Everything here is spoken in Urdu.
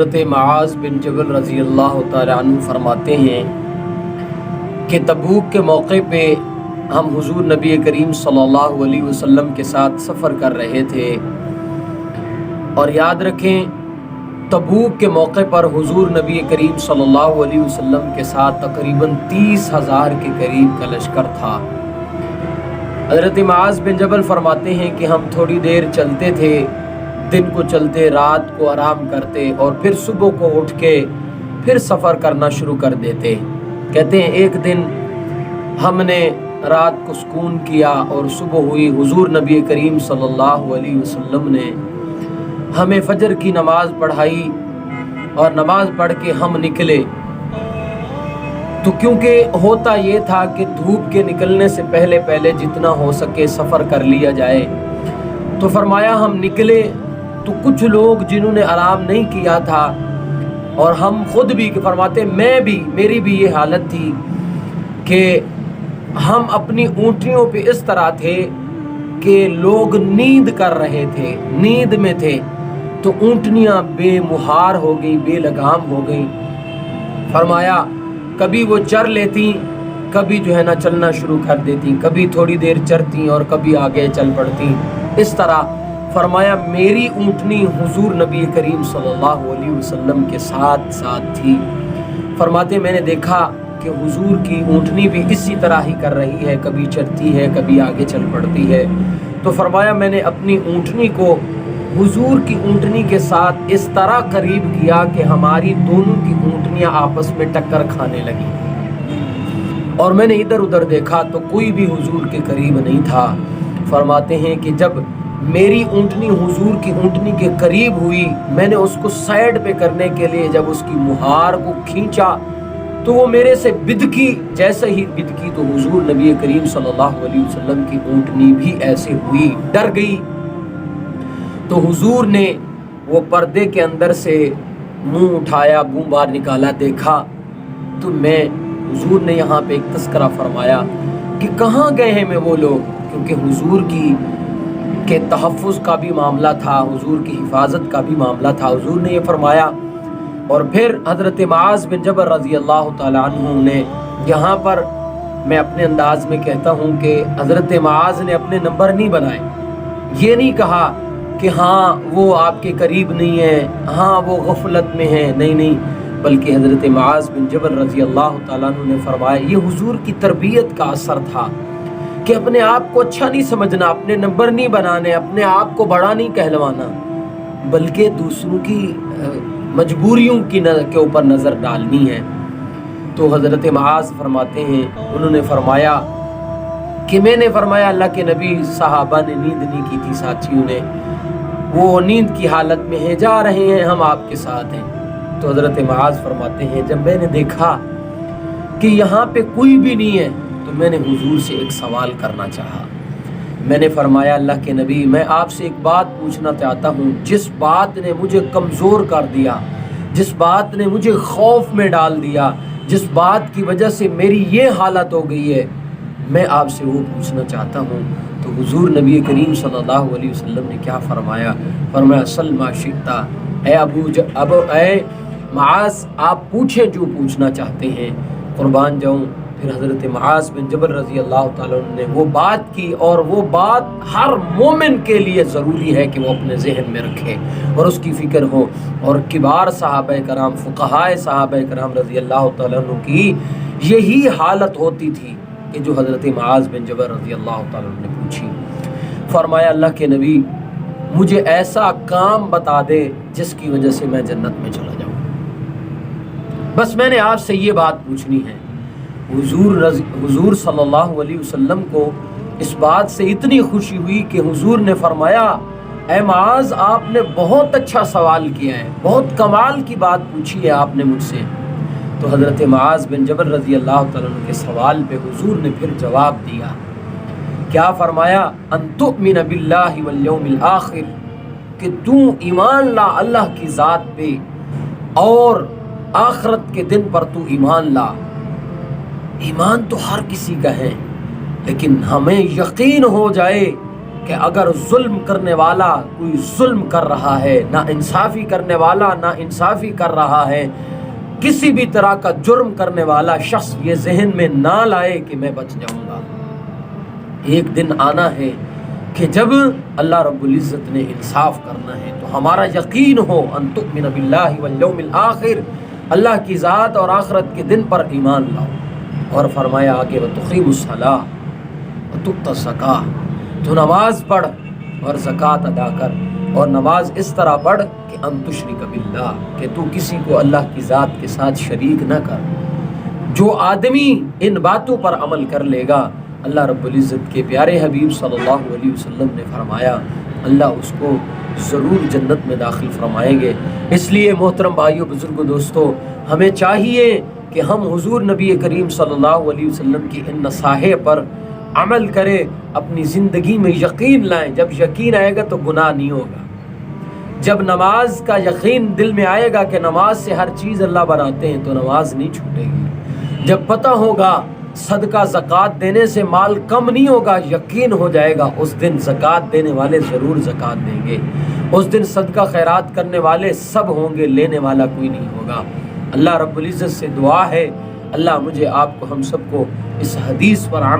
حضرت معاذ بن جبل رضی اللہ تعالیٰ عنہ فرماتے ہیں کہ تبوک کے موقع پہ ہم حضور نبی کریم صلی اللہ علیہ وسلم کے ساتھ سفر کر رہے تھے، اور یاد رکھیں تبوک کے موقع پر حضور نبی کریم صلی اللہ علیہ وسلم کے ساتھ تقریباً 30,000 کے قریب کا لشکر تھا۔ حضرت معاذ بن جبل فرماتے ہیں کہ ہم تھوڑی دیر چلتے تھے، دن کو چلتے، رات کو آرام کرتے، اور پھر صبح کو اٹھ کے پھر سفر کرنا شروع کر دیتے۔ کہتے ہیں ایک دن ہم نے رات کو سکون کیا اور صبح ہوئی، حضور نبی کریم صلی اللہ علیہ وسلم نے ہمیں فجر کی نماز پڑھائی، اور نماز پڑھ کے ہم نکلے۔ تو کیونکہ ہوتا یہ تھا کہ دھوپ کے نکلنے سے پہلے جتنا ہو سکے سفر کر لیا جائے، تو فرمایا ہم نکلے تو کچھ لوگ جنہوں نے آرام نہیں کیا تھا، اور ہم خود بھی فرماتے میری بھی یہ حالت تھی کہ ہم اپنی اونٹنیوں پہ اس طرح تھے کہ لوگ نیند کر رہے تھے، نیند میں تھے، تو اونٹنیاں بے مہار ہو گئی، بے لگام ہو گئی۔ فرمایا کبھی وہ چر لیتی، کبھی چلنا شروع کر دیتی، کبھی تھوڑی دیر چرتی اور کبھی آگے چل پڑتی، اس طرح۔ فرمایا میری اونٹنی حضور نبی کریم صلی اللہ علیہ وسلم کے ساتھ تھی۔ فرماتے میں نے دیکھا کہ حضور کی اونٹنی بھی اسی طرح ہی کر رہی ہے، کبھی چرتی ہے، کبھی آگے چل پڑتی ہے۔ تو فرمایا میں نے اپنی اونٹنی کو حضور کی اونٹنی کے ساتھ اس طرح قریب کیا کہ ہماری دونوں کی اونٹنیاں آپس میں ٹکر کھانے لگی، اور میں نے ادھر ادھر دیکھا تو کوئی بھی حضور کے قریب نہیں تھا۔ فرماتے ہیں کہ جب میری اونٹنی حضور کی اونٹنی کے قریب ہوئی، میں نے اس کو سائیڈ پہ کرنے کے لیے جب اس کی مہار کو کھینچا تو وہ میرے سے بدکی، جیسے ہی بدکی تو حضور نبی کریم صلی اللہ علیہ وسلم کی اونٹنی بھی ایسے ہوئی، ڈر گئی۔ تو حضور نے وہ پردے کے اندر سے منہ اٹھایا، منہ باہر نکالا، دیکھا تو حضور نے یہاں پہ ایک تذکرہ فرمایا کہ کہاں گئے ہیں وہ لوگ، کیونکہ حضور کے تحفظ کا بھی معاملہ تھا، حضور کی حفاظت کا بھی معاملہ تھا۔ حضور نے یہ فرمایا، اور پھر حضرت معاذ بن جبل رضی اللہ تعالیٰ عنہ نے، یہاں پر میں اپنے انداز میں کہتا ہوں کہ حضرت معاذ نے اپنے نمبر نہیں بنائے، یہ نہیں کہا کہ ہاں وہ آپ کے قریب نہیں ہے، ہاں وہ غفلت میں ہے، نہیں، بلکہ حضرت معاذ بن جبل رضی اللہ تعالیٰ عنہ نے فرمایا یہ حضور کی تربیت کا اثر تھا کہ اپنے آپ کو اچھا نہیں سمجھنا، اپنے نمبر نہیں بنانے، اپنے آپ کو بڑا نہیں کہلوانا، بلکہ دوسروں کی مجبوریوں کے اوپر نظر ڈالنی ہے۔ تو حضرت معاذ فرماتے ہیں، انہوں نے فرمایا کہ میں نے فرمایا اللہ کے نبی، صحابہ نے نیند نہیں کی تھی، ساتھیوں نے، وہ نیند کی حالت میں ہیں، جا رہے ہیں، ہم آپ کے ساتھ ہیں۔ تو حضرت معاذ فرماتے ہیں جب میں نے دیکھا کہ یہاں پہ کوئی بھی نہیں ہے تو میں نے حضور سے ایک سوال کرنا چاہا۔ میں نے فرمایا اللہ کے نبی، میں آپ سے ایک بات پوچھنا چاہتا ہوں، جس بات نے مجھے کمزور کر دیا، جس بات نے مجھے خوف میں ڈال دیا، جس بات کی وجہ سے میری یہ حالت ہو گئی ہے، میں آپ سے وہ پوچھنا چاہتا ہوں۔ تو حضور نبی کریم صلی اللہ علیہ وسلم نے کیا فرمایا؟ فرمایا سل ما شئتا، اے معاذ آپ پوچھیں جو پوچھنا چاہتے ہیں، قربان جاؤں۔ پھر حضرت معاذ بن جبل رضی اللہ تعالیٰ عنہ نے وہ بات کی، اور وہ بات ہر مومن کے لیے ضروری ہے کہ وہ اپنے ذہن میں رکھے اور اس کی فکر ہو۔ اور کبار صحابہ کرام، فقہائے صحابہ کرام رضی اللہ تعالیٰ عنہ کی یہی حالت ہوتی تھی کہ جو حضرت معاذ بن جبل رضی اللہ تعالیٰ عنہ نے پوچھی۔ فرمایا اللہ کے نبی مجھے ایسا کام بتا دے جس کی وجہ سے میں جنت میں چلا جاؤں، بس میں نے آپ سے یہ بات پوچھنی ہے۔ حضور صلی اللہ علیہ وسلم کو اس بات سے اتنی خوشی ہوئی کہ حضور نے فرمایا اے معاذ آپ نے بہت اچھا سوال کیا ہے، بہت کمال کی بات پوچھی ہے آپ نے مجھ سے۔ تو حضرت معاذ بن جبل رضی اللہ تعالیٰ عنہ کے سوال پہ حضور نے پھر جواب دیا، کیا فرمایا؟ ان تؤمن باللہ والیوم الآخر، کہ تو ایمان لا اللہ کی ذات پہ اور آخرت کے دن پر تو ایمان لا۔ ایمان تو ہر کسی کا ہے، لیکن ہمیں یقین ہو جائے کہ اگر ظلم کرنے والا کوئی ظلم کر رہا ہے، نا انصافی کرنے والا نا انصافی کر رہا ہے، کسی بھی طرح کا جرم کرنے والا شخص یہ ذہن میں نہ لائے کہ میں بچ جاؤں گا۔ ایک دن آنا ہے کہ جب اللہ رب العزت نے انصاف کرنا ہے، تو ہمارا یقین ہو ان تؤمن باللہ والیوم الآخر، اللہ کی ذات اور آخرت کے دن پر ایمان لاؤ۔ اور فرمایا آگے وتقیم الصلاۃ وتؤتی الزکاۃ، تو نماز پڑھ اور زکوٰۃ ادا کر، اور نماز اس طرح پڑھ کہ ان تشرک باللہ، کہ تو کسی کو اللہ کی ذات کے ساتھ شریک نہ کر۔ جو آدمی ان باتوں پر عمل کر لے گا، اللہ رب العزت کے پیارے حبیب صلی اللہ علیہ وسلم نے فرمایا اللہ اس کو ضرور جنت میں داخل فرمائیں گے۔ اس لیے محترم بھائیو، بزرگوں، دوستو، ہمیں چاہیے کہ ہم حضور نبی کریم صلی اللہ علیہ وسلم کی ان نصائح پر عمل کریں، اپنی زندگی میں یقین لائیں۔ جب یقین آئے گا تو گناہ نہیں ہوگا۔ جب نماز کا یقین دل میں آئے گا کہ نماز سے ہر چیز اللہ بناتے ہیں، تو نماز نہیں چھوٹے گی۔ جب پتہ ہوگا صدقہ زکوٰۃ دینے سے مال کم نہیں ہوگا، یقین ہو جائے گا اس دن زکوٰۃ دینے والے ضرور زکوٰۃ دیں گے، اس دن صدقہ خیرات کرنے والے سب ہوں گے، لینے والا کوئی نہیں ہوگا۔ اللہ رب العزت سے دعا ہے اللہ مجھے آپ کو ہم سب کو اس حدیث پر عمل